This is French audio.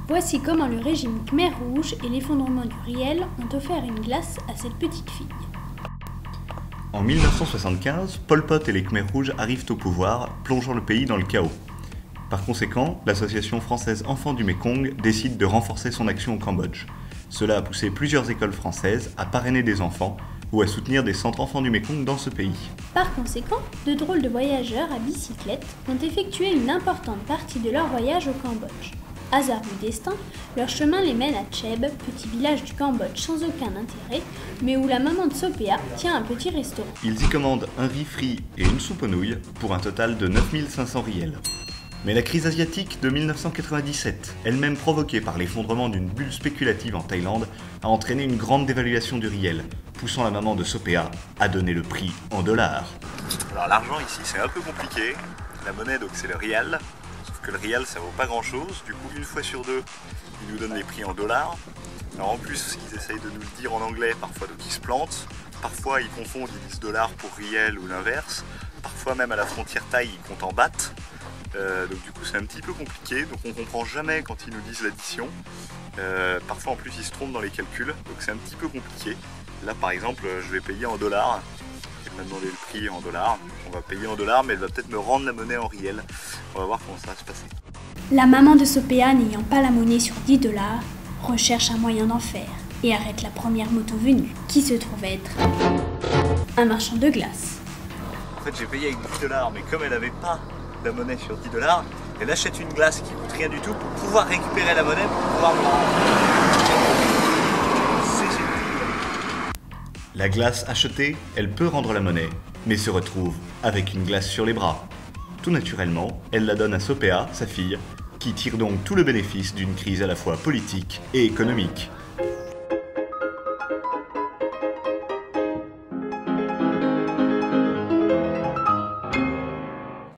Voici comment le régime Khmer Rouge et l'effondrement du riel ont offert une glace à cette petite fille. En 1975, Pol Pot et les Khmers rouges arrivent au pouvoir, plongeant le pays dans le chaos. Par conséquent, l'association française Enfants du Mékong décide de renforcer son action au Cambodge. Cela a poussé plusieurs écoles françaises à parrainer des enfants ou à soutenir des centres enfants du Mékong dans ce pays. Par conséquent, de drôles de voyageurs à bicyclette ont effectué une importante partie de leur voyage au Cambodge. Hasard du destin, leur chemin les mène à Cheb, petit village du Cambodge sans aucun intérêt, mais où la maman de Sopéa tient un petit restaurant. Ils y commandent un riz frit et une soupe aux nouilles pour un total de 9500 riels. Mais la crise asiatique de 1997, elle-même provoquée par l'effondrement d'une bulle spéculative en Thaïlande, a entraîné une grande dévaluation du riel, poussant la maman de Sopéa à donner le prix en dollars. Alors l'argent ici c'est un peu compliqué, la monnaie donc c'est le rial, sauf que le rial ça vaut pas grand chose, du coup une fois sur deux ils nous donnent les prix en dollars. Alors en plus ils essayent de nous le dire en anglais parfois donc ils se plantent, parfois ils confondent, ils disent dollars pour riel ou l'inverse, parfois même à la frontière thaï ils comptent en bahts. Donc du coup c'est un petit peu compliqué, donc on comprend jamais quand ils nous disent l'addition. Parfois en plus ils se trompent dans les calculs, donc c'est un petit peu compliqué. Là par exemple je vais payer en dollars, elle m'a demandé le prix en dollars, on va payer en dollars mais elle va peut-être me rendre la monnaie en riel. On va voir comment ça va se passer. La maman de Sopéa, n'ayant pas la monnaie sur 10 $, recherche un moyen d'en faire et arrête la première moto venue, qui se trouve être un marchand de glace. En fait j'ai payé avec 10 $, mais comme elle n'avait pas la monnaie sur 10 $, elle achète une glace qui coûte rien du tout pour pouvoir récupérer la monnaie pour pouvoir me la rendre. C'est génial. La glace achetée, elle peut rendre la monnaie, mais se retrouve avec une glace sur les bras. Tout naturellement, elle la donne à Sopéa, sa fille, qui tire donc tout le bénéfice d'une crise à la fois politique et économique.